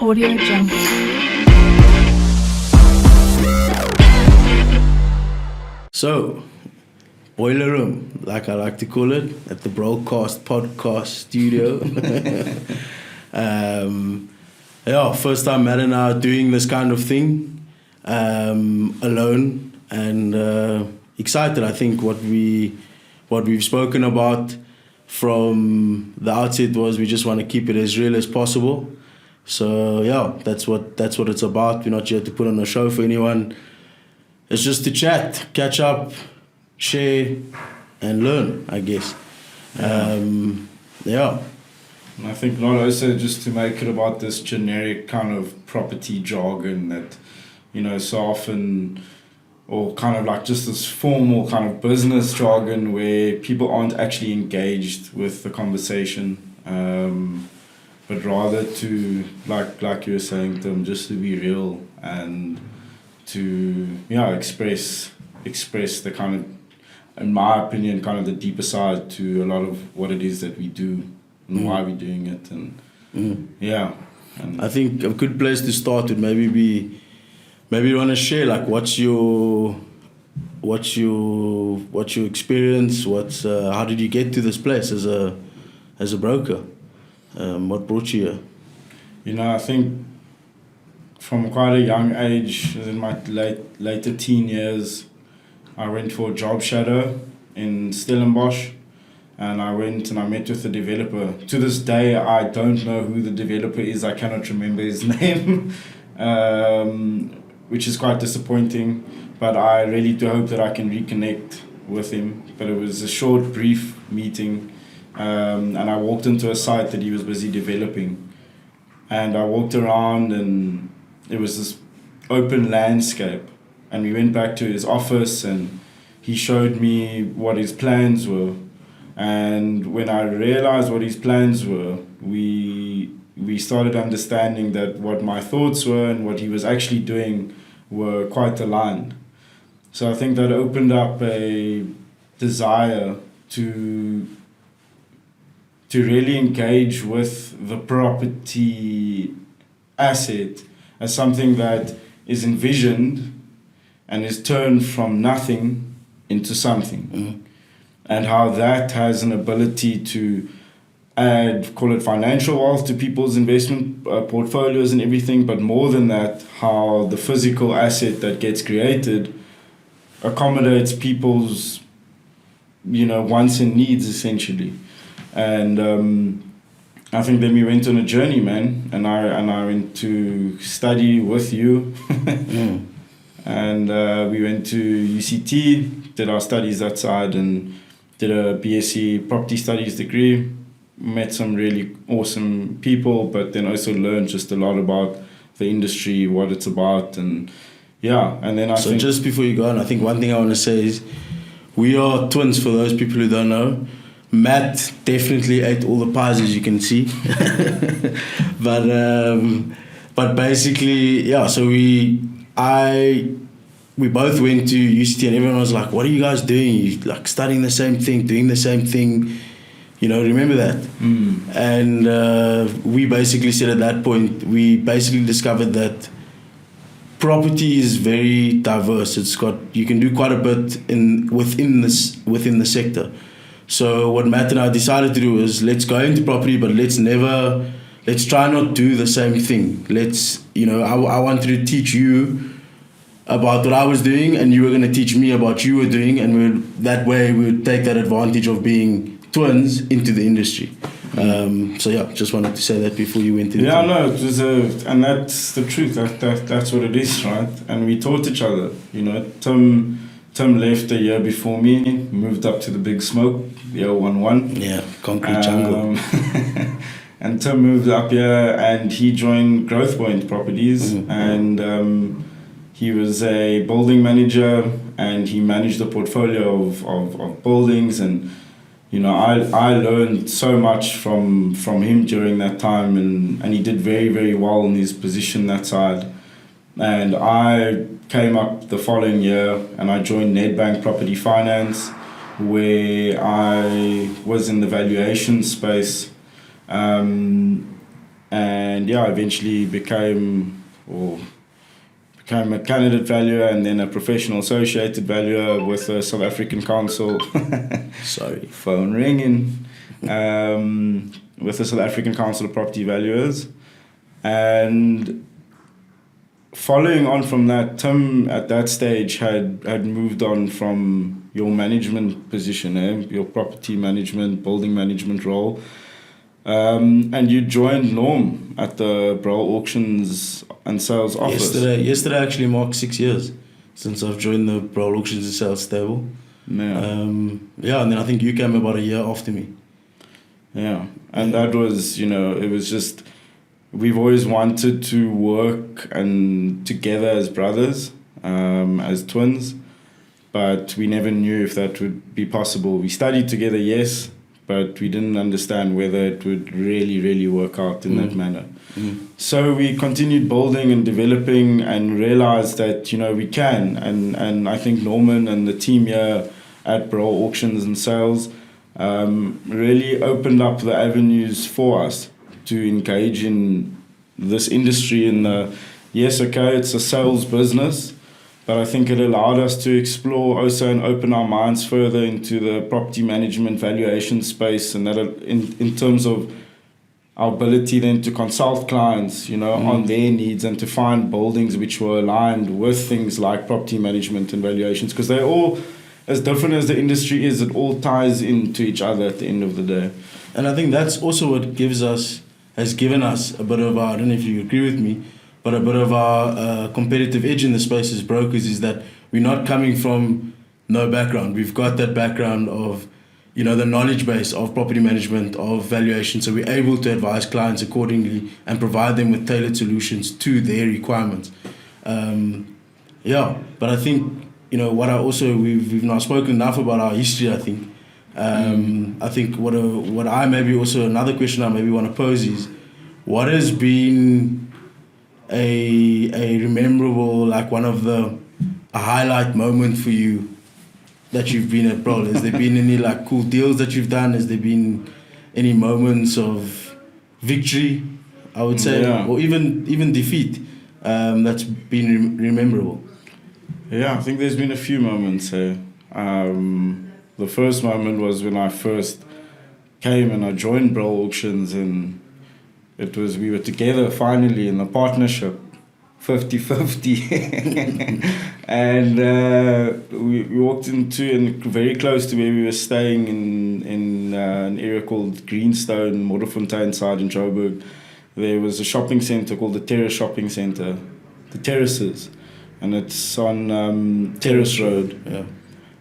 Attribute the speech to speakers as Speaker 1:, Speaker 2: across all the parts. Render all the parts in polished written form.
Speaker 1: Audio Jungle.
Speaker 2: So, boiler room, like I like to call it, at the broadcast podcast studio. First time Matt and I are doing this kind of thing alone, and excited. I think what we've spoken about from the outset was we just want to keep it as real as possible. So yeah, that's what it's about. We're not here to put on a show for anyone. It's just to chat, catch up, share, and learn, I guess.
Speaker 3: And I think not also just to make it about this generic kind of property jargon that, so often, or kind of like just this formal kind of business jargon where people aren't actually engaged with the conversation, but rather to, like you were saying, Tim, just to be real and to express the kind of, in my opinion, kind of the deeper side to a lot of what it is that we do and why we're doing it, and and
Speaker 2: I think a good place to start would maybe you want to share like what's your experience, how did you get to this place as a broker, what brought you here?
Speaker 3: I think from quite a young age, in my later teen years, I went for a job shadow in Stellenbosch, and I went and I met with the developer. To this day, I don't know who the developer is. I cannot remember his name, which is quite disappointing, but I really do hope that I can reconnect with him. But it was a short, brief meeting, and I walked into a site that he was busy developing, and I walked around and it was this open landscape, and we went back to his office and he showed me what his plans were. And when I realized what his plans were, we started understanding that what my thoughts were and what he was actually doing were quite aligned. So I think that opened up a desire to really engage with the property asset as something that is envisioned and is turned from nothing into something. And how that has an ability to add, call it financial wealth to people's investment portfolios and everything, but more than that, how the physical asset that gets created accommodates people's, wants and needs essentially. And I think then we went on a journey, man, and I went to study with you, and we went to UCT, did our studies that side, and did a BSc Property Studies degree, met some really awesome people, but then also learned just a lot about the industry, what it's about, and then
Speaker 2: So just before you go on, I think one thing I want to say is we are twins for those people who don't know. Matt definitely ate all the pies, as you can see. but basically, so we both went to UCT and everyone was like, what are you guys doing? You like studying the same thing, doing the same thing, remember that? And we basically said at that point, we basically discovered that property is very diverse. You can do quite a bit within the sector. So what Matt and I decided to do is let's go into property, but let's try not do the same thing. I wanted to teach you about what I was doing, and you were going to teach me about what you were doing, and that way we would take that advantage of being twins into the industry. Just wanted to say that before you went into
Speaker 3: it. No, it was and that's the truth. That's what it is, right? And we taught each other. Tim left a year before me, moved up to the Big Smoke, year 1-1.
Speaker 2: Yeah, concrete jungle.
Speaker 3: And Tim moved up here and he joined Growth Point Properties, and he was a building manager and he managed a portfolio of buildings, and I learned so much from him during that time, and he did very, very well in his position that side. And I came up the following year and I joined Nedbank Property Finance, where I was in the valuation space. and eventually became a candidate valuer and then a professional associated valuer with the South African Counsell.
Speaker 2: Sorry.
Speaker 3: Phone ringing. With the South African Council of Property Valuers. And following on from that, Tim at that stage had moved on from your management position, your property management, building management role. And you joined Norm at the Broll Auctions and Sales office.
Speaker 2: Yesterday actually marked 6 years since I've joined the Broll Auctions and Sales stable.
Speaker 3: Yeah.
Speaker 2: And then I think you came about a year after me.
Speaker 3: Yeah, and that was, it was just, we've always wanted to work and together as brothers, as twins, but we never knew if that would be possible. We studied together, yes, but we didn't understand whether it would really, really work out in that manner. So we continued building and developing and realized that, we can. And I think Norman and the team here at Broll Auctions and Sales really opened up the avenues for us to engage in this industry. It's a sales business, but I think it allowed us to explore also and open our minds further into the property management valuation space, and that in terms of our ability then to consult clients, on their needs and to find buildings which were aligned with things like property management and valuations, because they're all, as different as the industry is, it all ties into each other at the end of the day.
Speaker 2: And I think that's also what has given us a bit of our, I don't know if you agree with me, but a bit of our competitive edge in the space as brokers is that we're not coming from no background. We've got that background of, the knowledge base of property management, of valuation, so we're able to advise clients accordingly and provide them with tailored solutions to their requirements. But I think, we've not spoken enough about our history, I think. I think what I maybe also, another question I maybe want to pose is, what has been a memorable, like a highlight moment for you that you've been at Broll? Has there been any cool deals that you've done? Has there been any moments of victory, I would say, or even defeat that's been rememberable?
Speaker 3: Yeah, I think there's been a few moments here. The first moment was when I first came and I joined Broll Auctions, and we were together finally in a partnership, 50-50. And we walked into, and very close to where we were staying in an area called Greenstone, Modderfontein side in Joburg, there was a shopping centre called the Terrace Shopping Centre, the Terraces. And it's on Terrace Road.
Speaker 2: Yeah.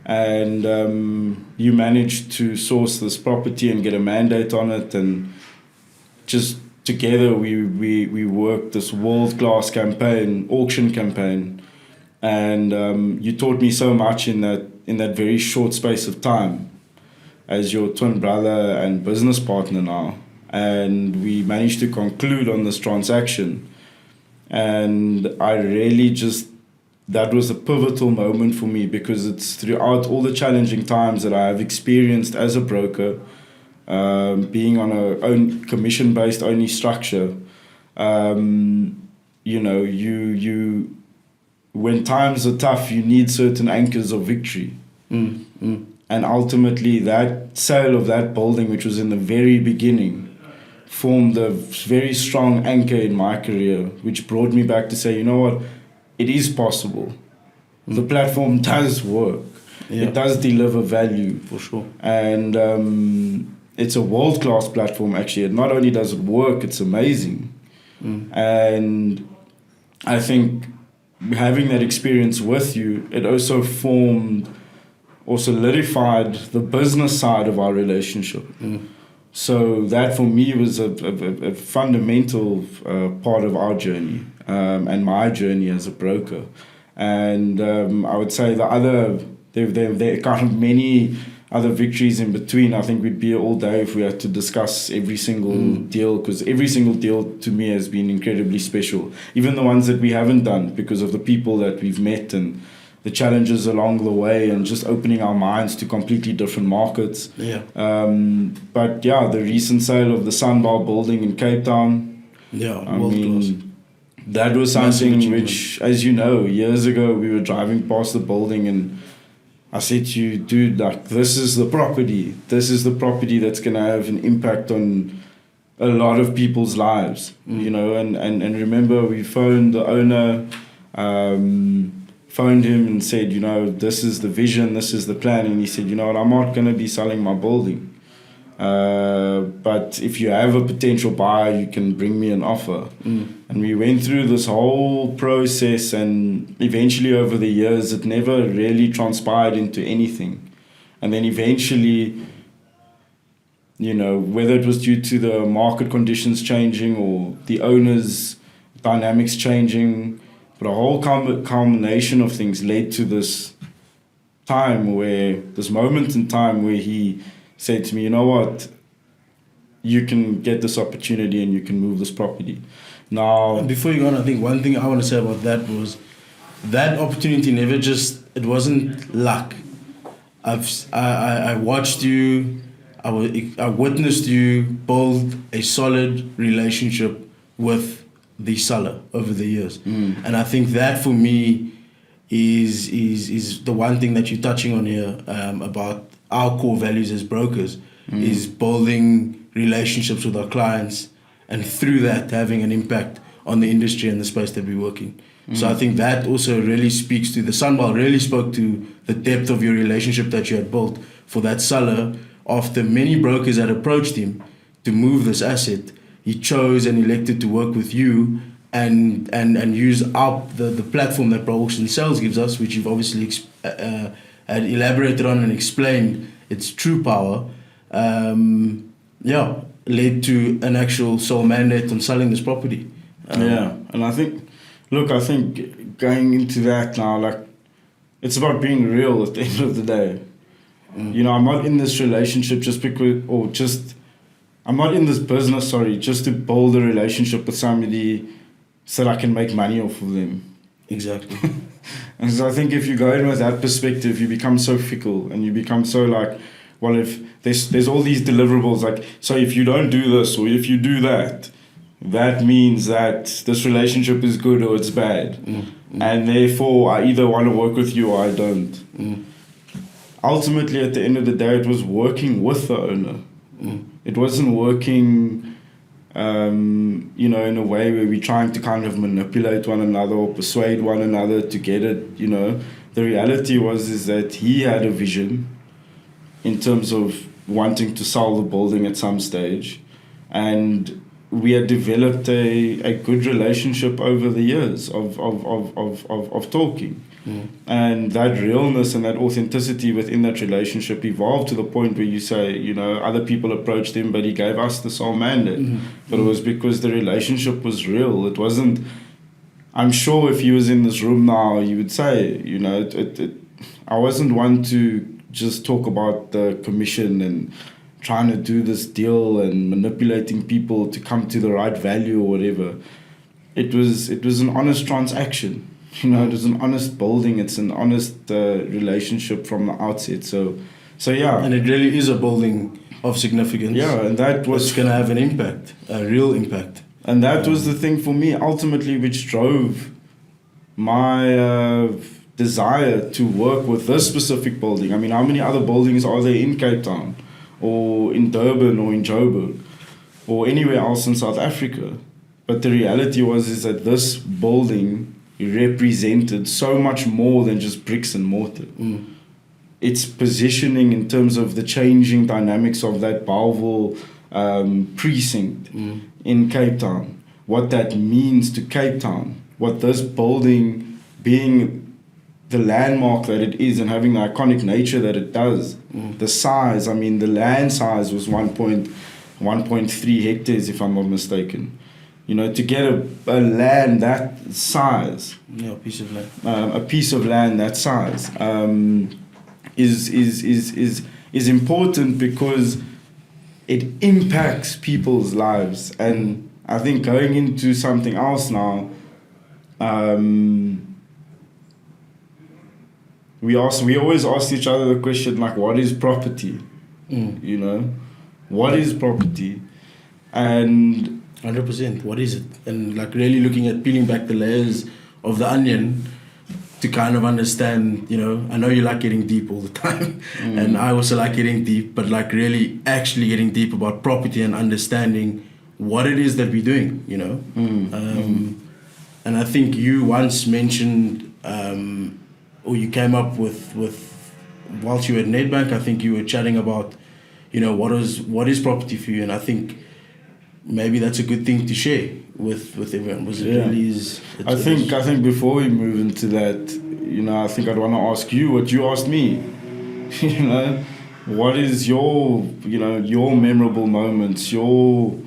Speaker 3: And you managed to source this property and get a mandate on it, and just together we worked this world-class auction campaign, and you taught me so much in that very short space of time as your twin brother and business partner now, and we managed to conclude on this transaction, and I really that was a pivotal moment for me, because it's throughout all the challenging times that I have experienced as a broker, being on a own commission-based only structure. When times are tough, you need certain anchors of victory. And ultimately, that sale of that building, which was in the very beginning, formed a very strong anchor in my career, which brought me back to say, you know what? It is possible. The platform does work. Yeah. It does deliver value.
Speaker 2: For sure.
Speaker 3: And it's a world-class platform, actually. Not only does it work, it's amazing. And I think having that experience with you, it also solidified the business side of our relationship. So that for me was a fundamental part of our journey. And my journey as a broker. And I would say there are kind of many other victories in between. I think we'd be all day if we had to discuss every single deal, because every single deal to me has been incredibly special. Even the ones that we haven't done, because of the people that we've met and the challenges along the way, and just opening our minds to completely different markets.
Speaker 2: Yeah.
Speaker 3: The recent sale of the Sunbar building in Cape Town,
Speaker 2: Yeah,
Speaker 3: I
Speaker 2: world class.
Speaker 3: mean, that was
Speaker 2: Massive
Speaker 3: something
Speaker 2: achievement.
Speaker 3: which, as you know, years ago we were driving past the building and I said to you, dude, like, this is the property. This is the property that's going to have an impact on a lot of people's lives, you know. And remember, we phoned the owner, phoned him and said, you know, this is the vision, this is the plan. And he said, you know what, I'm not going to be selling my building. But if you have a potential buyer, you can bring me an offer. And we went through this whole process, and eventually over the years, it never really transpired into anything. And then eventually, you know, whether it was due to the market conditions changing or the owner's dynamics changing, but a whole culmination of things led to this moment in time where he said to me, you know what, you can get this opportunity and you can move this property. Now,
Speaker 2: Before you go on, I think one thing I want to say about that was that opportunity never just, it wasn't luck. I watched you, I witnessed you build a solid relationship with the seller over the years. And I think that for me is the one thing that you're touching on here, about our core values as brokers, is building relationships with our clients, and through that having an impact on the industry and the space that we're working. So I think that also really speaks to, the Sunbelt really spoke to the depth of your relationship that you had built for that seller. After many brokers had approached him to move this asset, he chose and elected to work with you and use the platform that Pro Auction Sales gives us, which you've obviously had elaborated on and explained its true power. Led to an actual sole mandate on selling this property.
Speaker 3: And I think going into that now, like, it's about being real at the end of the day. You know, I'm not in this relationship I'm not in this business, just to build a relationship with somebody so that I can make money off of them.
Speaker 2: Exactly.
Speaker 3: And so I think if you go in with that perspective, you become so fickle and you become so like, well, if there's all these deliverables, like, so if you don't do this or if you do that, that means that this relationship is good or it's bad. And therefore, I either want to work with you or I don't. Ultimately, at the end of the day, it was working with the owner. It wasn't working, you know, in a way where we're trying to kind of manipulate one another or persuade one another to get it, you know. The reality is that he had a vision in terms of wanting to sell the building at some stage, and we had developed a good relationship over the years of talking. And that realness and that authenticity within that relationship evolved to the point where you say, you know, other people approached him, but he gave us the sole mandate. But it was because the relationship was real. It wasn't, I'm sure if he was in this room now, he would say, you know, I wasn't one to just talk about the commission and trying to do this deal and manipulating people to come to the right value or whatever. It was an honest transaction. You know, it was an honest building. It's an honest relationship from the outset. So yeah.
Speaker 2: And it really is a building of significance.
Speaker 3: Yeah, and that was...
Speaker 2: It's going to have an impact, a real impact.
Speaker 3: And that was the thing for me, ultimately, which drove my desire to work with this specific building. I mean, how many other buildings are there in Cape Town or in Durban or in Joburg or anywhere else in South Africa? But the reality is that this building represented so much more than just bricks and mortar. Its positioning in terms of the changing dynamics of that Bellville precinct in Cape Town, what that means to Cape Town, what this building being the landmark that it is and having the iconic nature that it does, the size, I mean, the land size was 1.3 hectares, if I'm not mistaken. You know, to get a land that size,
Speaker 2: a piece of land,
Speaker 3: that size, is important because it impacts people's lives. And I think going into something else now, we always ask each other the question, like, what is property? You know, what is property? And
Speaker 2: 100%. What is it? And like really looking at peeling back the layers of the onion to kind of understand, you know, I know you like getting deep all the time, and I also like getting deep, but like really actually getting deep about property and understanding what it is that we're doing, you know. And I think you once mentioned, or you came up with whilst you were at Nedbank, I think you were chatting about, you know, what is property for you, and I think maybe that's a good thing to share with everyone. Was it really is?
Speaker 3: I think before we move into that, you know, I think I'd want to ask you what you asked me. You know, what is your, you know, your memorable moments, your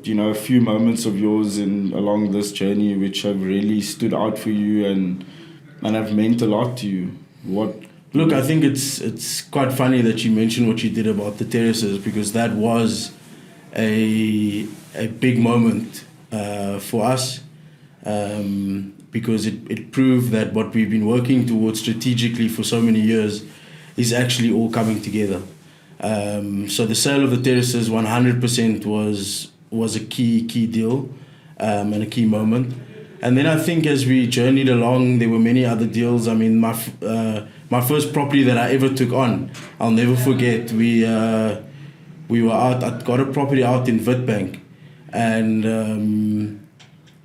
Speaker 3: you know, a few moments of yours along this journey which have really stood out for you and have meant a lot to you? What?
Speaker 2: Look, I think it's quite funny that you mentioned what you did about the terraces, because that was a big moment for us, because it proved that what we've been working towards strategically for so many years is actually all coming together. So the sale of the terraces 100% was a key deal, and a key moment. And then I think as we journeyed along, there were many other deals. I mean, my first property that I ever took on, I'll never forget. We were out. I got a property out in Witbank, and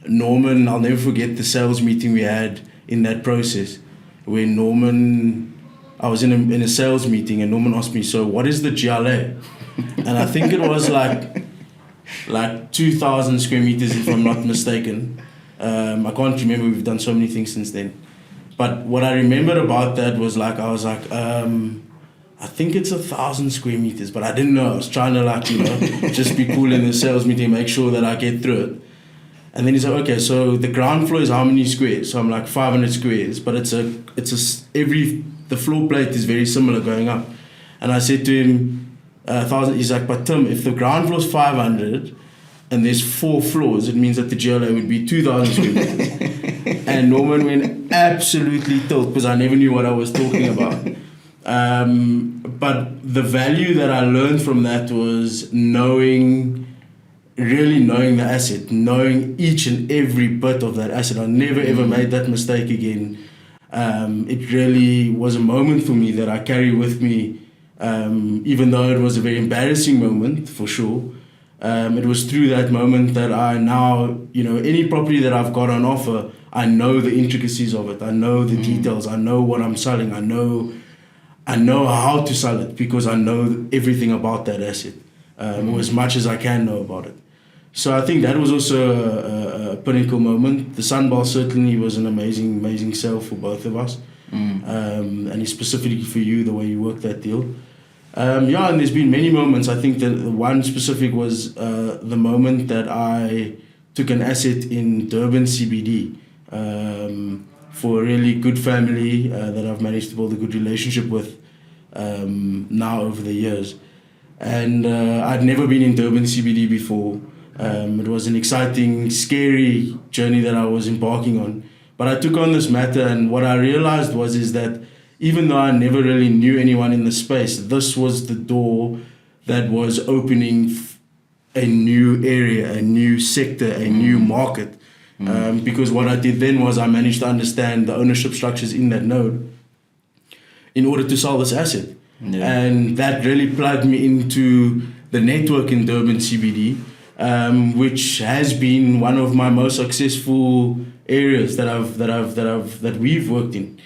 Speaker 2: Norman. I'll never forget the sales meeting we had in that process, where Norman. I was in a sales meeting, and Norman asked me, "So what is the GLA?" And I think it was like 2,000 square meters, if I'm not mistaken. I can't remember. We've done so many things since then. But what I remembered about that was like, I was like, I think it's 1,000 square meters, but I didn't know. I was trying to like, you know, just be cool in the sales meeting, make sure that I get through it. And then he's like, okay, so the ground floor is how many squares? So I'm like 500 squares, but the floor plate is very similar going up. And I said to him, 1,000. He's like, but Tim, if the ground floor is 500 and there's 4 floors, it means that the GLA would be 2,000 square meters. And Norman went absolutely tilt, because I never knew what I was talking about. But the value that I learned from that was really knowing the asset, knowing each and every bit of that asset. I never ever made that mistake again. It really was a moment for me that I carry with me, even though it was a very embarrassing moment for sure. It was through that moment that I now, you know, any property that I've got on offer, I know the intricacies of it. I know the details. I know what I'm selling. I know how to sell it, because I know everything about that asset, or as much as I can know about it. So I think that was also a pinnacle moment. The Sunball certainly was an amazing sale for both of us, and specifically for you, the way you worked that deal. And there's been many moments. I think that the one specific was the moment that I took an asset in Durban CBD for a really good family that I've managed to build a good relationship with now over the years. And I'd never been in Durban CBD before. It was an exciting, scary journey that I was embarking on. But I took on this matter, and what I realized is that even though I never really knew anyone in the space, this was the door that was opening a new area, a new sector, a new market. Because what I did then was I managed to understand the ownership structures in that node in order to sell this asset. Yeah. And that really plugged me into the network in Durban CBD, which has been one of my most successful areas that we've worked in.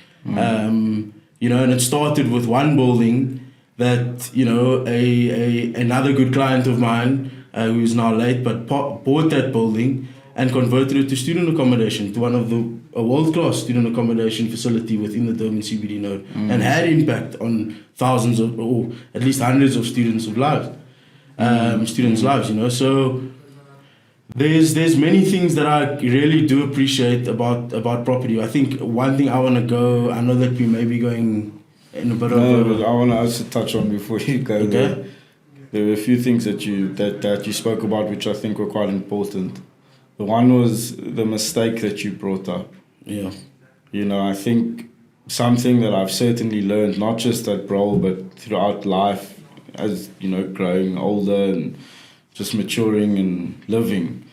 Speaker 2: You know, and it started with one building that, you know, another good client of mine, who's now late, but bought that building and converted it to student accommodation, to one of a world-class student accommodation facility within the Durban CBD node, and had impact on thousands of, or at least hundreds of students' lives, you know. So there's many things that I really do appreciate about property. I think one thing I want to go, I know that we may be going in a bit of
Speaker 3: I want to also touch on before you go there. There were a few things that you spoke about which I think were quite important. The one was the mistake that you brought up.
Speaker 2: Yeah.
Speaker 3: You know, I think something that I've certainly learned, not just at Brol, but throughout life, as, you know, growing older and just maturing and living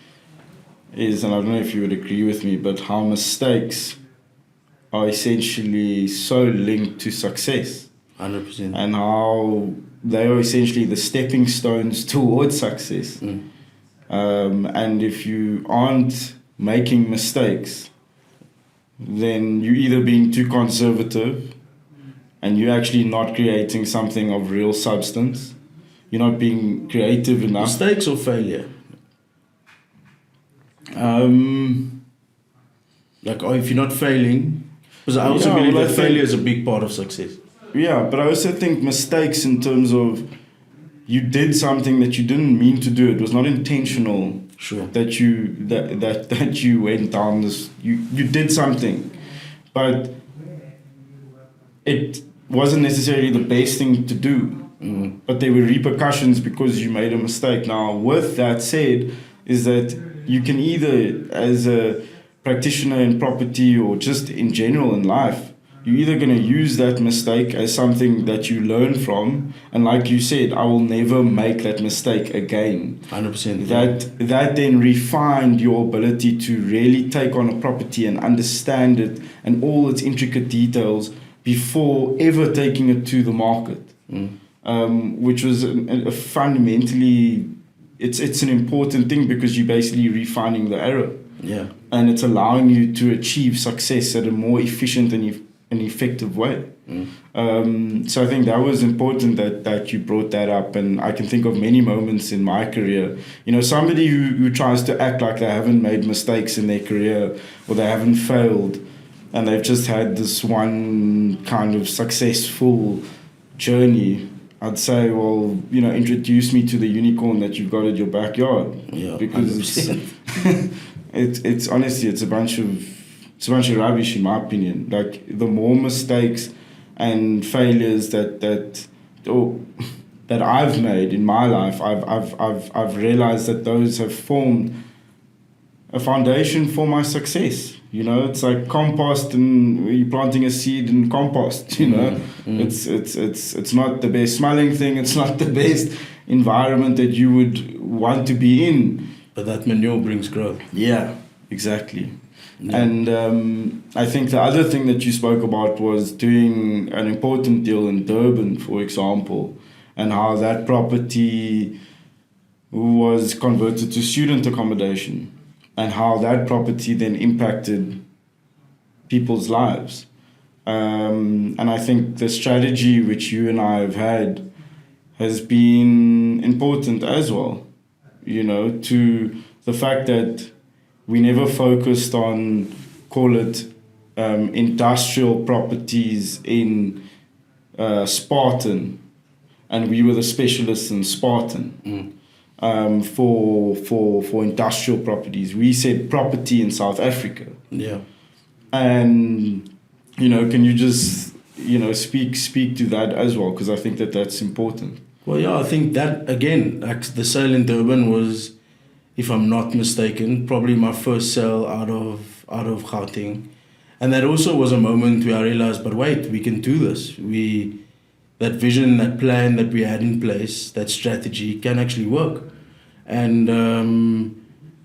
Speaker 3: is, and I don't know if you would agree with me, but how mistakes are essentially so linked to success.
Speaker 2: 100%.
Speaker 3: And how they are essentially the stepping stones towards success. And if you aren't making mistakes, then you're either being too conservative and you're actually not creating something of real substance. You're not being creative enough.
Speaker 2: Mistakes or failure? Like, if you're not failing, because I also believe that failure is a big part of success.
Speaker 3: Yeah, but I also think mistakes in terms of you did something that you didn't mean to do. It was not intentional.
Speaker 2: Sure.
Speaker 3: That you went down this. You did something, but it wasn't necessarily the best thing to do. But there were repercussions because you made a mistake. Now, with that said, is that you can either, as a practitioner in property or just in general in life, you're either going to use that mistake as something that you learn from, and like you said, I will never make that mistake again.
Speaker 2: 100%.
Speaker 3: That then refined your ability to really take on a property and understand it and all its intricate details before ever taking it to the market. Which was a fundamentally, it's an important thing because you're basically refining the error.
Speaker 2: Yeah.
Speaker 3: And it's allowing you to achieve success at a more efficient and effective way. So I think that was important that you brought that up, and I can think of many moments in my career. You know, somebody who tries to act like they haven't made mistakes in their career or they haven't failed and they've just had this one kind of successful journey, I'd say, well, you know, introduce me to the unicorn that you've got at your backyard.
Speaker 2: Yeah,
Speaker 3: because it's honestly, it's a bunch of rubbish in my opinion. Like, the more mistakes and failures that I've made in my life, I've realized that those have formed a foundation for my success. You know, it's like compost, and you're planting a seed in compost. You know, it's not the best smelling thing. It's not the best environment that you would want to be in.
Speaker 2: But that manure brings growth.
Speaker 3: Yeah, exactly. Yeah. And I think the other thing that you spoke about was doing an important deal in Durban, for example, and how that property was converted to student accommodation, and how that property then impacted people's lives. And I think the strategy which you and I have had has been important as well, you know, to the fact that we never focused on, call it, industrial properties in Spartan, and we were the specialists in Spartan. For industrial properties. We said property in South Africa.
Speaker 2: Yeah.
Speaker 3: And, you know, can you just, you know, speak to that as well? Because I think that's important.
Speaker 2: Well, yeah, I think that, again, like the sale in Durban was, if I'm not mistaken, probably my first sale out of Gauteng. And that also was a moment where I realized, but wait, we can do this. That vision, that plan that we had in place, that strategy can actually work. And,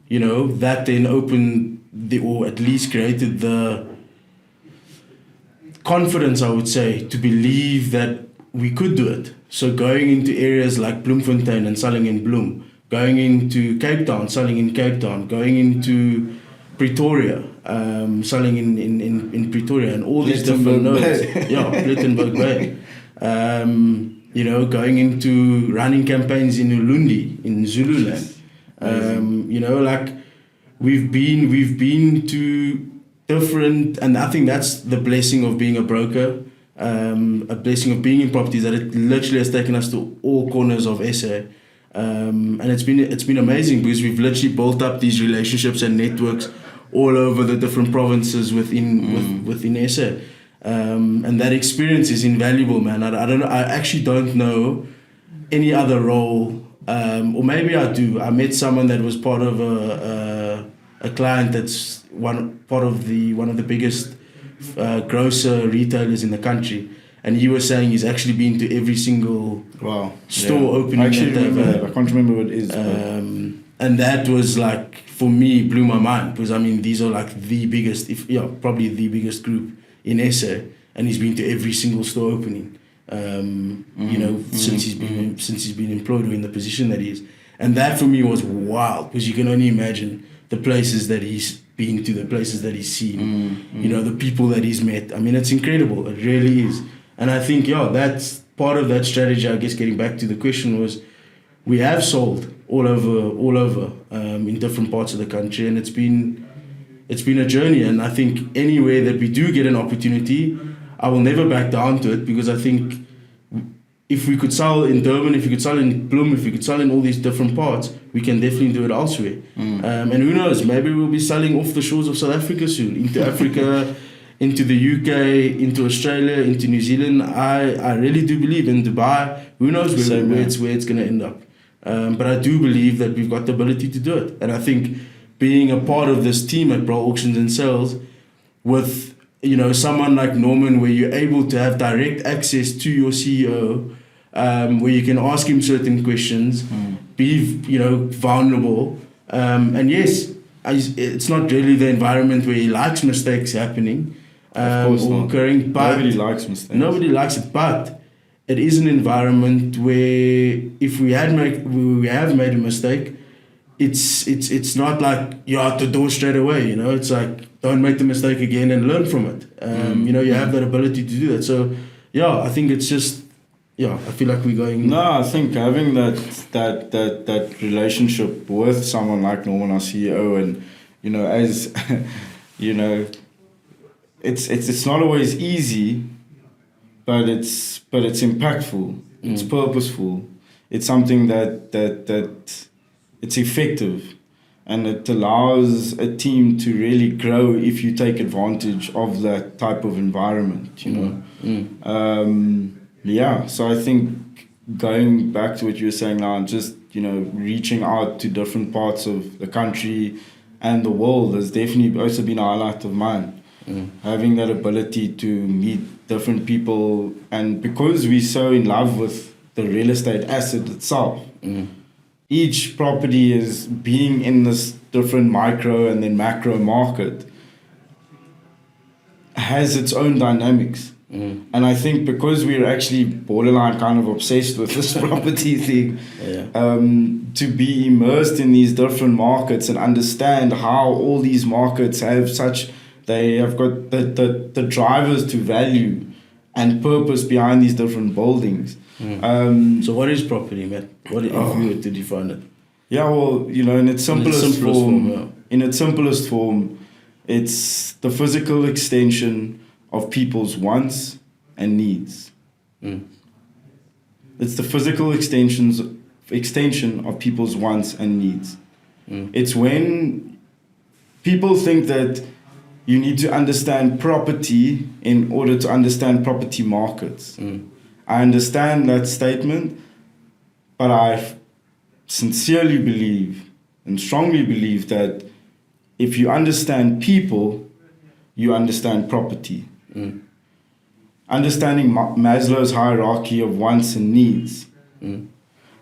Speaker 2: you know, that then opened or at least created the confidence, I would say, to believe that we could do it. So going into areas like Bloemfontein and selling in Bloem, going into Cape Town, selling in Cape Town, going into Pretoria, selling in Pretoria, and all these different nodes. Yeah, Plettenberg Bay. You know, going into running campaigns in Ulundi, in Zululand. You know, like we've been to different, and I think that's the blessing of being a broker, a blessing of being in properties, that it literally has taken us to all corners of SA. And it's been amazing because we've literally built up these relationships and networks all over the different provinces within SA. And that experience is invaluable, man. I actually don't know any other role, or maybe I do. I met someone that was part of a client that's one of the biggest grocer retailers in the country, and he was saying he's actually been to every single store opening.
Speaker 3: I actually
Speaker 2: that they've
Speaker 3: remember
Speaker 2: had.
Speaker 3: that. I can't remember what it is.
Speaker 2: And that was like, for me, blew my mind, because I mean, these are like the biggest, probably the biggest group in SA, and he's been to every single store opening. Since he's been employed or in the position that he is, and that for me was wild, because you can only imagine the places that he's been to, the places that he's seen, the people that he's met. I mean, it's incredible. It really is. And I think that's part of that strategy. I guess getting back to the question was, we have sold all over in different parts of the country, and it's been a journey. And I think anywhere that we do get an opportunity, I will never back down to it, because I think if we could sell in Durban, if we could sell in Bloem, if we could sell in all these different parts, we can definitely do it elsewhere. And who knows, maybe we'll be selling off the shores of South Africa soon, into Africa, into the UK, into Australia, into New Zealand. I really do believe in Dubai. Who knows where it's going to end up. But I do believe that we've got the ability to do it. And I think being a part of this team at Bro Auctions and Sales, with someone like Norman, where you're able to have direct access to your CEO, where you can ask him certain questions, be vulnerable, and yes, it's not really the environment where he likes mistakes happening or occurring, but
Speaker 3: nobody likes mistakes.
Speaker 2: Nobody likes it, but it is an environment where if we have made a mistake, it's not like you're out the door straight away. It's like, don't make the mistake again and learn from it. You have that ability to do that. So I think it's just I feel like we're going.
Speaker 3: No, I think having that relationship with someone like Norman, our CEO, and as it's not always easy, but it's impactful. It's purposeful. It's something that it's effective, and it allows a team to really grow if you take advantage of that type of environment. So I think going back to what you were saying now, just reaching out to different parts of the country and the world has definitely also been a highlight of mine. Having that ability to meet different people, and because we're so in love with the real estate asset itself, each property is being in this different micro and then macro market has its own dynamics. And I think because we're actually borderline kind of obsessed with this property thing, to be immersed in these different markets and understand how all these markets they have got the drivers to value and purpose behind these different buildings.
Speaker 2: So what is property, Matt? What if you were to define it?
Speaker 3: In its simplest form, it's the physical extension of people's wants and needs. It's the physical extension of people's wants and needs. It's when people think that you need to understand property in order to understand property markets. I understand that statement, but I sincerely believe and strongly believe that if you understand people, you understand property. Understanding Maslow's hierarchy of wants and needs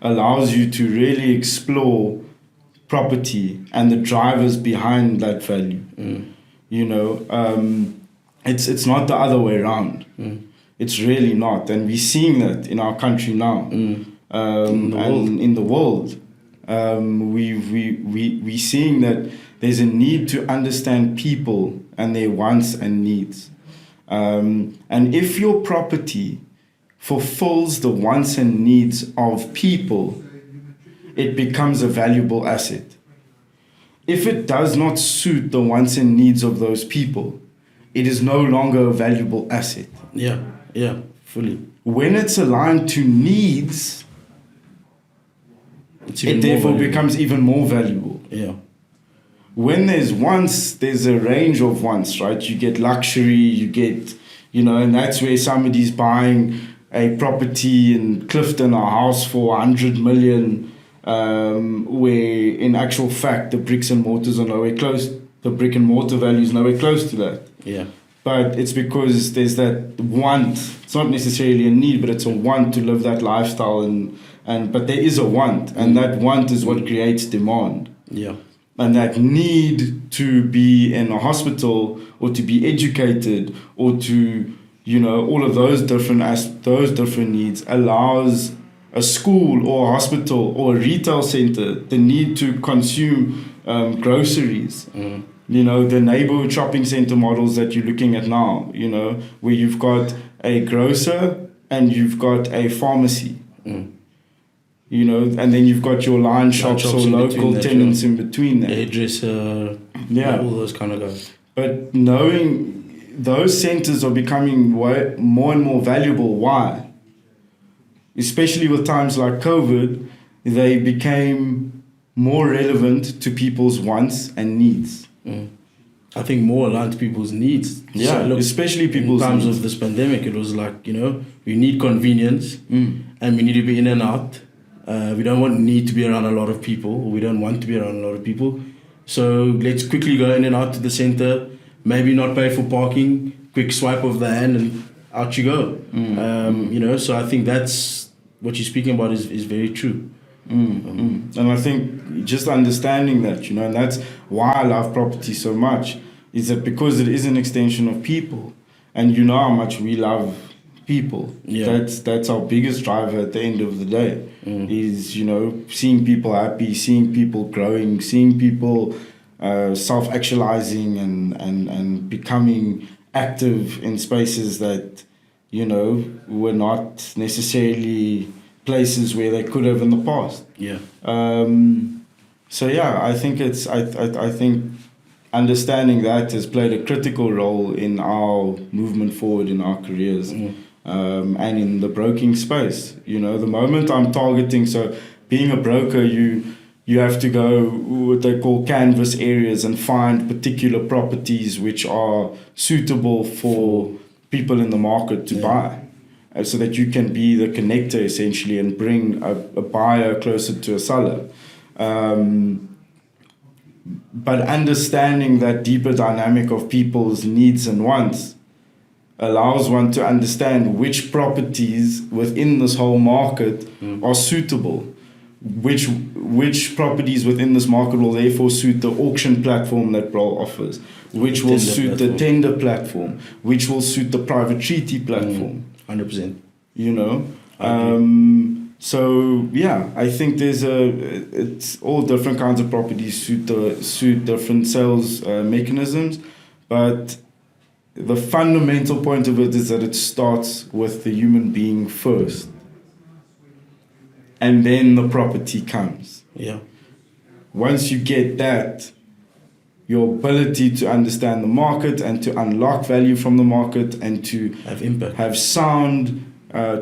Speaker 3: allows you to really explore property and the drivers behind that value. It's not the other way around. It's really not, and we're seeing that in our country now, and in the world. We're seeing that there's a need to understand people and their wants and needs. And if your property fulfills the wants and needs of people, it becomes a valuable asset. If it does not suit the wants and needs of those people, it is no longer a valuable asset.
Speaker 2: Yeah, fully.
Speaker 3: When it's aligned to needs, it therefore becomes even more valuable. When there's wants, there's a range of wants, right? You get luxury, you get, and that's where somebody's buying a property in Clifton, a house for 100 million, where in actual fact the bricks and mortars are nowhere close. The brick and mortar value is nowhere close to that. but it's because there's that want. It's not necessarily a need, but it's a want to live that lifestyle, but there is a want, and that want is what creates demand.
Speaker 2: Yeah.
Speaker 3: And that need to be in a hospital or to be educated or to, all of those different needs allows a school or a hospital or a retail center the need to consume groceries. The neighborhood shopping center models that you're looking at now, where you've got a grocer and you've got a pharmacy. And then you've got your line shops or local tenants in between that.
Speaker 2: Hairdresser, all those kind of guys.
Speaker 3: But knowing those centers are becoming more and more valuable. Why? Especially with times like COVID, they became more relevant to people's wants and needs.
Speaker 2: I think more aligned to people's needs.
Speaker 3: Yeah,
Speaker 2: so look,
Speaker 3: especially people's
Speaker 2: in times
Speaker 3: needs.
Speaker 2: of this pandemic, it was like, we need convenience and we need to be in and out. We don't need to be around a lot of people, or we don't want to be around a lot of people. So let's quickly go in and out to the center, maybe not pay for parking, quick swipe of the hand and out you go. So I think that's what you're speaking about is very true.
Speaker 3: And I think just understanding that, and that's why I love property so much, is that because it is an extension of people, and you know how much we love people.
Speaker 2: Yeah.
Speaker 3: That's our biggest driver at the end of the day, is, seeing people happy, seeing people growing, seeing people self-actualizing and becoming active in spaces that, were not necessarily places where they could have in the past.
Speaker 2: Yeah.
Speaker 3: I think I think understanding that has played a critical role in our movement forward in our careers. And in the broking space. The moment I'm targeting, so being a broker, you have to go what they call canvas areas and find particular properties which are suitable for people in the market to buy, so that you can be the connector essentially and bring a buyer closer to a seller. But understanding that deeper dynamic of people's needs and wants allows one to understand which properties within this whole market are suitable, which properties within this market will therefore suit the auction platform that Bro offers, which will suit the tender platform, which will suit the private treaty platform.
Speaker 2: 100%.
Speaker 3: I think it's all different kinds of properties suit different sales mechanisms, but the fundamental point of it is that it starts with the human being first, and then the property comes.
Speaker 2: Yeah.
Speaker 3: Once you get that, your ability to understand the market and to unlock value from the market and to
Speaker 2: have impact,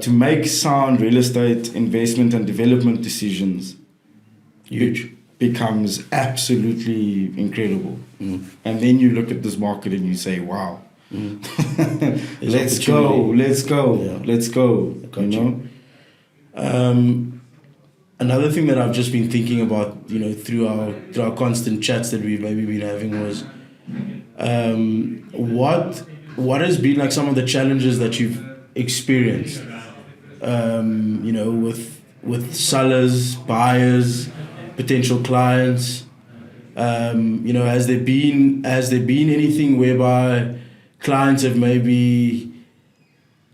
Speaker 3: to make sound real estate investment and development decisions,
Speaker 2: huge,
Speaker 3: becomes absolutely incredible. And then you look at this market and you say, wow. let's go.
Speaker 2: Another thing that I've just been thinking about, through our constant chats that we've maybe been having was, what has been like some of the challenges that you've experienced, with sellers, buyers, potential clients. Has there been anything whereby clients have maybe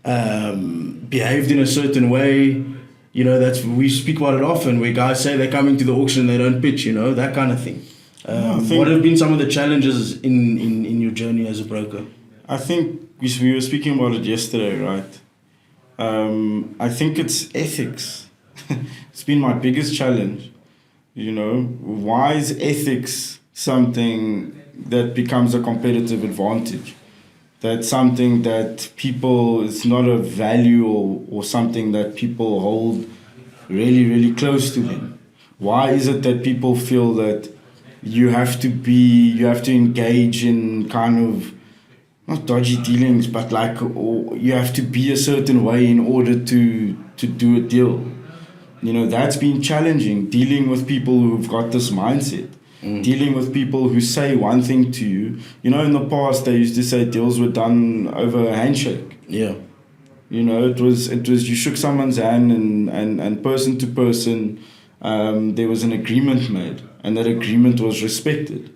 Speaker 2: behaved in a certain way? We speak about it often, where guys say they're coming to the auction, they don't pitch, that kind of thing. What have been some of the challenges in your journey as a broker?
Speaker 3: I think we were speaking about it yesterday, right? I think it's ethics. It's been my biggest challenge. Why is ethics something that becomes a competitive advantage? That's something that it's not a value or something that people hold really, really close to them. Why is it that people feel that you have to engage in kind of, not dodgy dealings, but you have to be a certain way in order to do a deal? That's been challenging, dealing with people who've got this mindset. dealing with people who say one thing to you. You know, in the past they used to say deals were done over a handshake.
Speaker 2: Yeah.
Speaker 3: You know, it was you shook someone's hand and person to person, there was an agreement made, and that agreement was respected.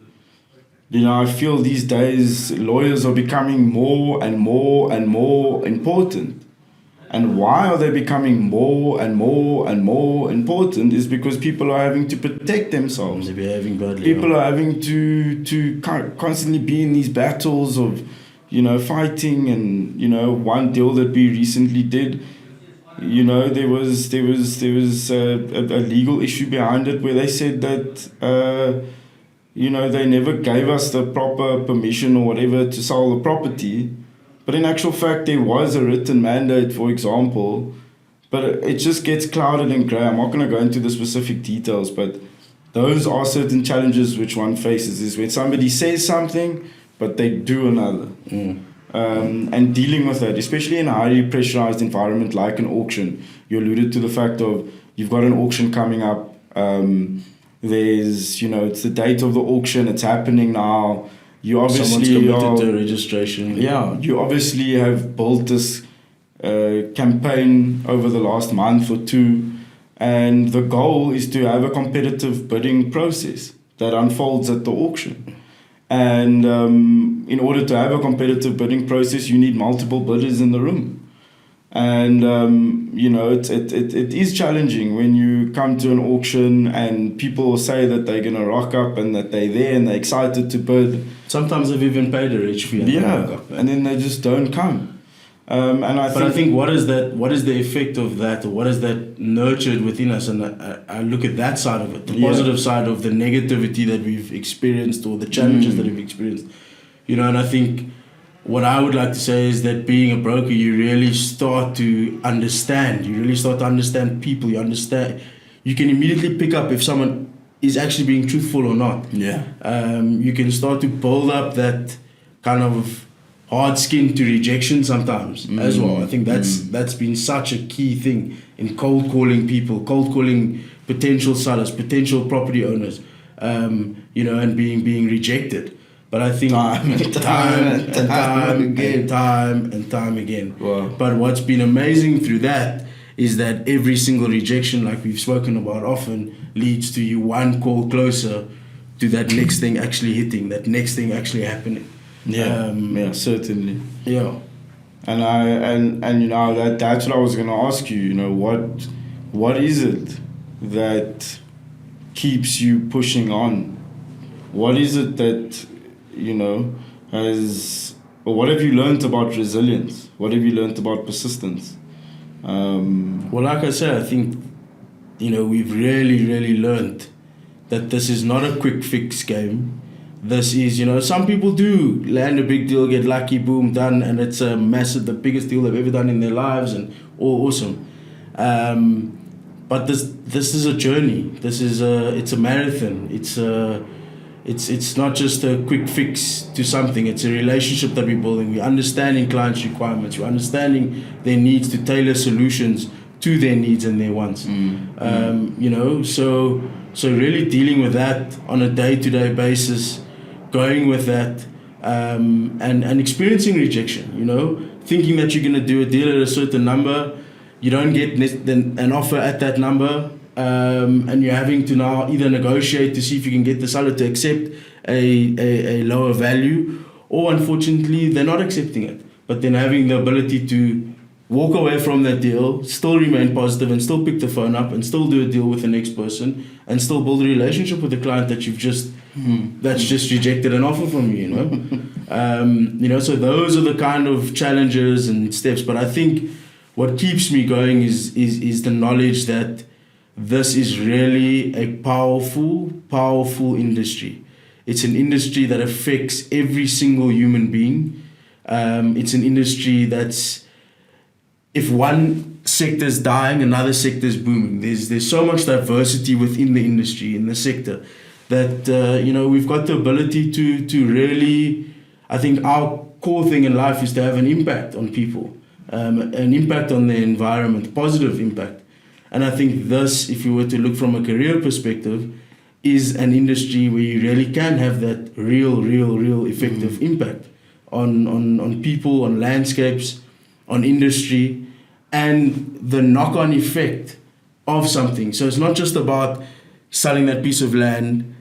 Speaker 3: You know, I feel these days lawyers are becoming more and more and more important. And why are they becoming more and more and more important is because people are having to protect themselves.
Speaker 2: They're behaving badly.
Speaker 3: People are having to constantly be in these battles of, you know, fighting. And, you know, one deal that we recently did, you know, there was a legal issue behind it where they said that, you know, they never gave us the proper permission or whatever to sell the property. But in actual fact, there was a written mandate, for example, but it just gets clouded and grey. I'm not going to go into the specific details, but those are certain challenges which one faces, is when somebody says something, but they do another. And dealing with that, especially in a highly pressurized environment like an auction. You alluded to the fact of you've got an auction coming up. There's, you know, it's the date of the auction, it's happening now. You obviously
Speaker 2: someone's committed to registration.
Speaker 3: Yeah, you obviously have built this campaign over the last month or two, and the goal is to have a competitive bidding process that unfolds at the auction. And in order to have a competitive bidding process, you need multiple bidders in the room. And you know, it is challenging when you come to an auction and people say that they're going to rock up and that they're there and they're excited to bid.
Speaker 2: Sometimes they've even paid a rich fee.
Speaker 3: And then they just don't come. I
Speaker 2: think what is the effect of that, or what is that nurtured within us? And I look at that side of it, the positive side of the negativity that we've experienced or the challenges that we've experienced. You know, and I think what I would like to say is that being a broker, you really start to understand. You really start to understand people. You understand. You can immediately pick up if someone is actually being truthful or not.
Speaker 3: Yeah.
Speaker 2: You can start to build up that kind of hard skin to rejection sometimes as well. I think that's been such a key thing in cold calling people, cold calling potential sellers, potential property owners, you know, and being rejected. But I think time and time again.
Speaker 3: Wow.
Speaker 2: But what's been amazing through that is that every single rejection, like we've spoken about often, leads to you one call closer to that next thing actually hitting, that next thing actually happening.
Speaker 3: Yeah, certainly.
Speaker 2: Yeah.
Speaker 3: And you know, that's what I was going to ask you. You know, what is it that keeps you pushing on? What is it that, you know, what have you learned about resilience? What have you learned about persistence?
Speaker 2: Well, like I said, I think, you know, we've really learned that this is not a quick fix game. This is, you know, some people do land a big deal, get lucky, boom, done, and it's a massive, the biggest deal they've ever done in their lives, and awesome. But this is a journey. It's a marathon. It's not just a quick fix to something. It's a relationship that we're building. We're understanding clients' requirements. We're understanding their needs to tailor solutions to their needs and their wants. You know, so really dealing with that on a day-to-day basis, going with that, and experiencing rejection. You know, thinking that you're going to do a deal at a certain number, you don't get an offer at that number. And you're having to now either negotiate to see if you can get the seller to accept a lower value, or unfortunately they're not accepting it. But then having the ability to walk away from that deal, still remain positive, and still pick the phone up and still do a deal with the next person, and still build a relationship with the client that you've just that's just rejected an offer from you. You know, you know. So those are the kind of challenges and steps. But I think what keeps me going is the knowledge that this is really a powerful industry. It's an industry that affects every single human being. It's an industry that's, if one sector is dying, another sector is booming. There's so much diversity within the industry, in the sector, that you know, we've got the ability to really, I think our core thing in life is to have an impact on people, an impact on the environment, positive impact. And I think this, if you were to look from a career perspective, is an industry where you really can have that real effective impact on people, on landscapes, on industry, and the knock-on effect of something. So it's not just about selling that piece of land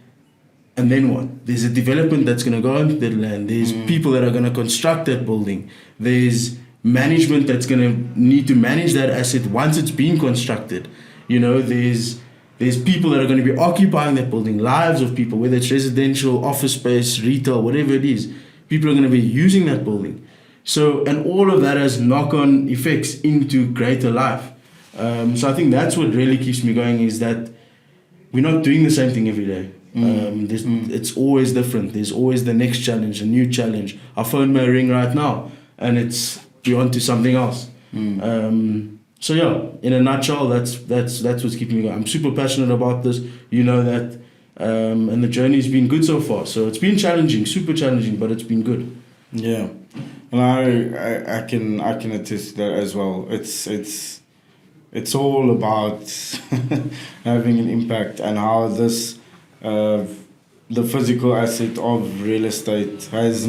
Speaker 2: and then what? There's a development that's going to go into that land. There's people that are going to construct that building. There's management that's going to need to manage that asset once it's been constructed. You know, there's people that are going to be occupying that building, lives of people, whether it's residential, office space, retail, whatever it is. People are going to be using that building. So, and all of that has knock-on effects into greater life. So I think that's what really keeps me going, is that we're not doing the same thing every day. It's always different. There's always the next challenge, a new challenge. Our phone may ring right now, and you're on to something else. So yeah, in a nutshell, that's what's keeping me going. I'm super passionate about this. You know that, and the journey's been good so far. So it's been challenging, super challenging, but it's been good.
Speaker 3: Yeah, and I can attest to that as well. It's all about having an impact, and how this the physical asset of real estate has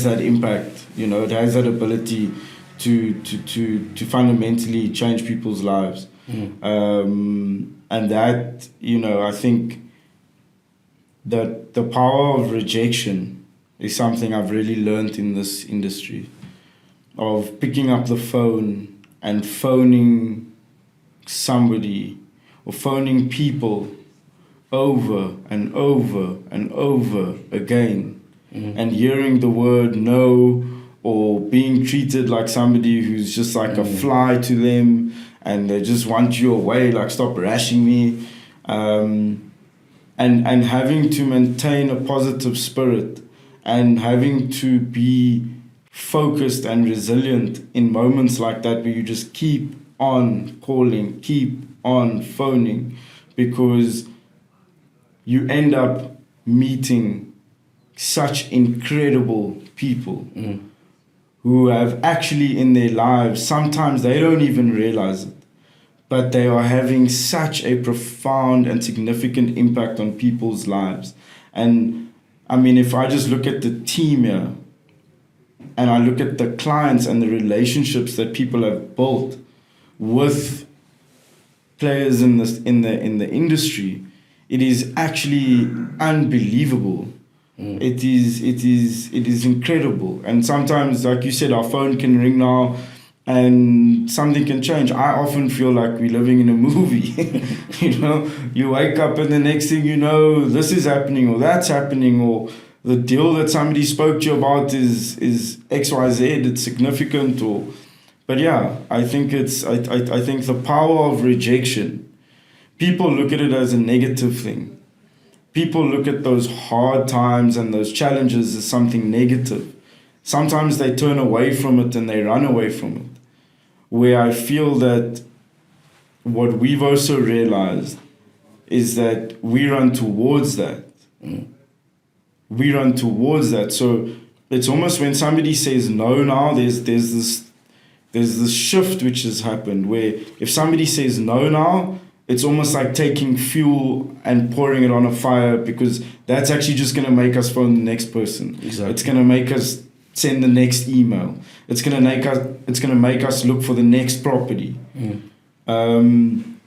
Speaker 3: that impact. You know, it has that ability to fundamentally change people's lives. And that, you know, I think that the power of rejection is something I've really learned in this industry, of picking up the phone and phoning somebody or phoning people over and over and over again, and hearing the word no, or being treated like somebody who's just like a fly to them, and they just want you away, like, stop rashing me, and having to maintain a positive spirit, and having to be focused and resilient in moments like that, where you just keep on calling, keep on phoning, because you end up meeting such incredible people who have actually in their lives, sometimes they don't even realize it, but they are having such a profound and significant impact on people's lives. And I mean, if I just look at the team here, and I look at the clients and the relationships that people have built with players in the industry, it is actually unbelievable. It is incredible. And sometimes, like you said, our phone can ring now and something can change. I often feel like we're living in a movie. You know, you wake up and the next thing you know, this is happening or that's happening, or the deal that somebody spoke to you about is XYZ, it's significant. But yeah, I think I think the power of rejection, people look at it as a negative thing. People look at those hard times and those challenges as something negative. Sometimes they turn away from it and they run away from it. Where I feel that what we've also realized is that we run towards that. We run towards that. So it's almost when somebody says no now, there's this shift which has happened, where if somebody says no now, it's almost like taking fuel and pouring it on a fire, because that's actually just going to make us phone the next person.
Speaker 2: Exactly.
Speaker 3: It's going to make us send the next email. It's going to make us look for the next property. And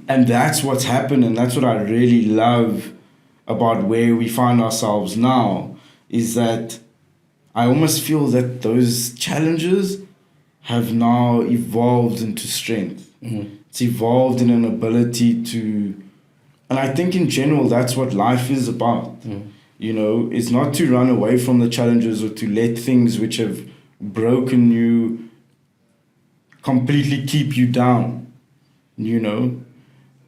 Speaker 3: that's what's happened, and that's what I really love about where we find ourselves now, is that I almost feel that those challenges have now evolved into strength. It's evolved in an ability to, and I think in general that's what life is about. You know, it's not to run away from the challenges or to let things which have broken you completely keep you down, you know.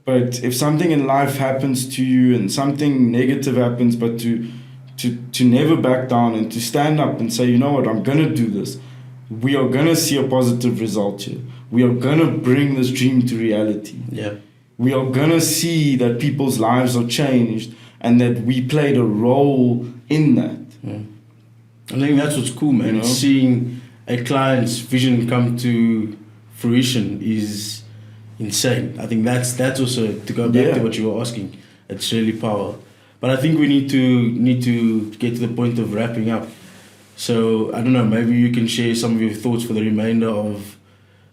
Speaker 3: But if something in life happens to you and something negative happens, but to never back down and to stand up and say, you know what, I'm going to do this. We are going to see a positive result here. We are going to bring this dream to reality. Yeah. We are going to see that people's lives are changed and that we played a role in that.
Speaker 2: I think that's what's cool, man. You know? Seeing a client's vision come to fruition is insane. I think that's also, to go back to what you were asking, It's really power. But I think we need to get to the point of wrapping up. So I don't know, maybe you can share some of your thoughts for the remainder of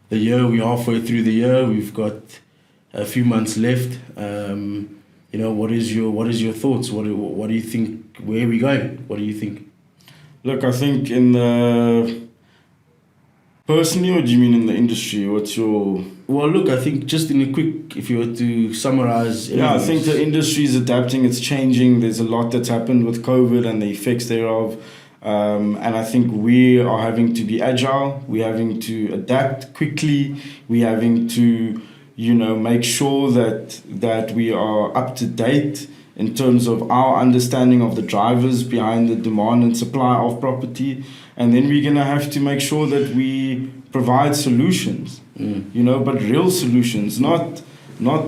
Speaker 2: the year. We're halfway through the year. We've got a few months left. What is your thoughts? What do you think? Where are we going? What do you think?
Speaker 3: Look, I think personally, or do you mean in the industry? What's your...
Speaker 2: Well, look, I think just in a quick, if you were to summarize...
Speaker 3: Yeah, I think the industry is adapting, it's changing. There's a lot that's happened with COVID and the effects thereof. And I think we are having to be agile. We're having to adapt quickly. We're having to, make sure that we are up to date in terms of our understanding of the drivers behind the demand and supply of property. And then we're going to have to make sure that we provide solutions, but real solutions, not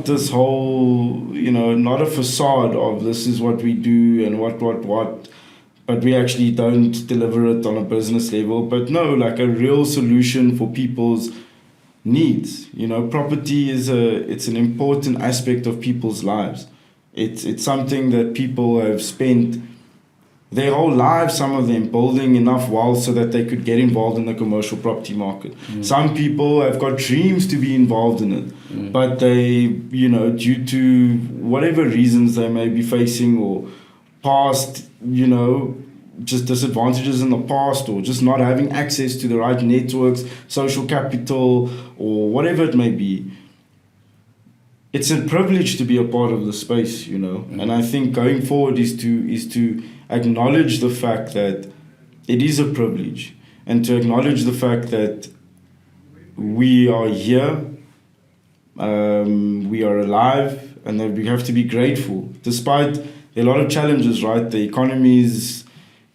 Speaker 3: this whole, not a facade of this is what we do and what, but we actually don't deliver it on a business level. But no, like a real solution for people's needs. Property it's an important aspect of people's lives. It's something that people have spent their whole lives, some of them, building enough wealth so that they could get involved in the commercial property market. Some people have got dreams to be involved in it, but they, due to whatever reasons they may be facing, or past, just disadvantages in the past, or just not having access to the right networks, social capital, or whatever it may be, it's a privilege to be a part of the space, And I think going forward is to acknowledge the fact that it is a privilege, and to acknowledge the fact that we are here, we are alive, and that we have to be grateful. Despite there are a lot of challenges, right? The economy is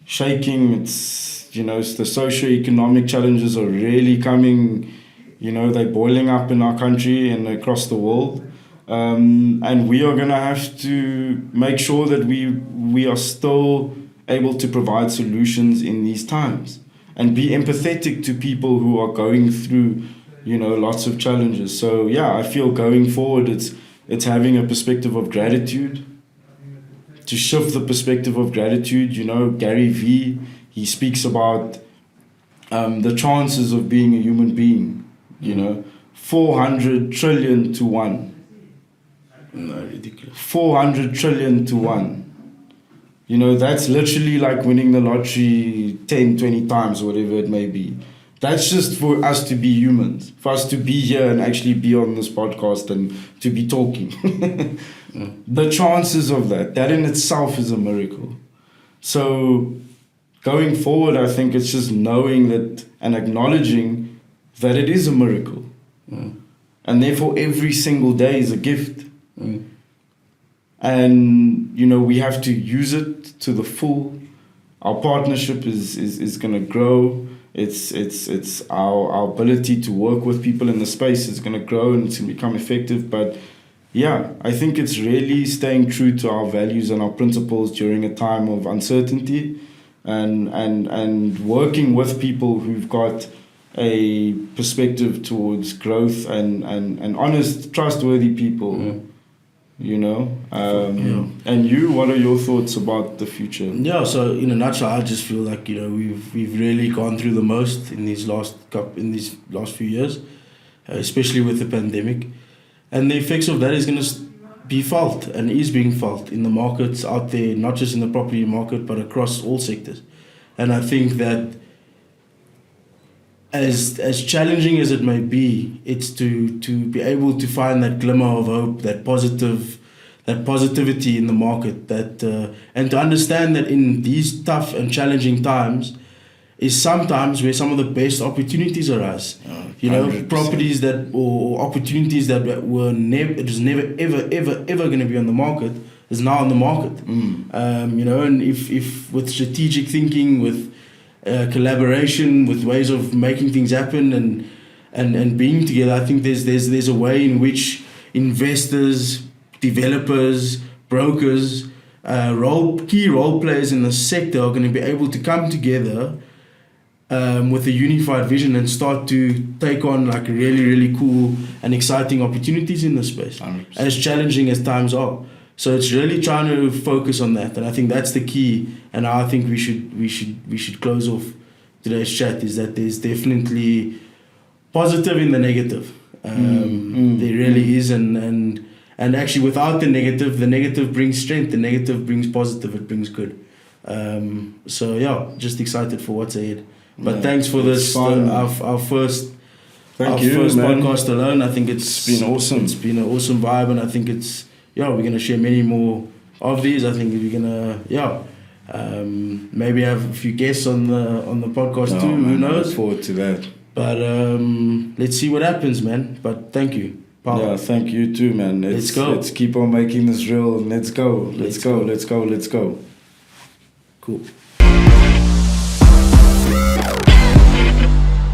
Speaker 3: shaking, it's, the socio-economic challenges are really coming, they're boiling up in our country and across the world. And we are going to have to make sure that we are still able to provide solutions in these times, and be empathetic to people who are going through, lots of challenges. So yeah, I feel going forward, it's having a perspective of gratitude, to shift the perspective of gratitude. Gary Vee, he speaks about the chances of being a human being, 400 trillion to 1.
Speaker 2: No, ridiculous.
Speaker 3: 400 trillion to 1. That's literally like winning the lottery 10, 20 times, or whatever it may be. That's just for us to be humans, for us to be here and actually be on this podcast and to be talking. The chances of that in itself is a miracle. So going forward, I think it's just knowing that and acknowledging that it is a miracle. And therefore every single day is a gift. And we have to use it to the full. Our partnership is going to grow. It's our ability to work with people in the space is going to grow, and it's going to become effective. But yeah, I think it's really staying true to our values and our principles during a time of uncertainty, and working with people who've got a perspective towards growth and honest, trustworthy people. And you, what are your thoughts about the future?
Speaker 2: Yeah, so in a nutshell, I just feel like we've really gone through the most in these last few years, especially with the pandemic, and the effects of that is going to be felt and is being felt in the markets out there, not just in the property market but across all sectors. And I think that as challenging as it may be, it's to be able to find that glimmer of hope, that positivity in the market, and to understand that in these tough and challenging times is sometimes where some of the best opportunities arise. 100%. Properties or opportunities that it was never ever going to be on the market is now on the market. And if with strategic thinking, with collaboration, with ways of making things happen and being together, I think there's a way in which investors, developers, brokers, key role players in the sector are going to be able to come together with a unified vision and start to take on like really, really cool and exciting opportunities in the space,
Speaker 3: 100%.
Speaker 2: as challenging as times are. So it's really trying to focus on that, and I think that's the key. And I think we should close off today's chat is that there's definitely positive in the negative. There really is, and actually without the negative brings strength. The negative brings positive. It brings good. So yeah, just excited for what's ahead. But thanks for this, our first.
Speaker 3: Thank
Speaker 2: our
Speaker 3: you,
Speaker 2: first
Speaker 3: man.
Speaker 2: podcast alone. I think it's
Speaker 3: been awesome.
Speaker 2: It's been an awesome vibe, and I think we're gonna share many more of these. I think we're gonna maybe have a few guests on the podcast too.
Speaker 3: Man,
Speaker 2: Who knows?
Speaker 3: Look forward to that.
Speaker 2: But let's see what happens, man. But thank you, Paul.
Speaker 3: Yeah, thank you too, man.
Speaker 2: Let's go.
Speaker 3: Let's keep on making this real. Let's go. Let's go.
Speaker 2: go.
Speaker 3: Let's go. Let's go.
Speaker 2: Cool.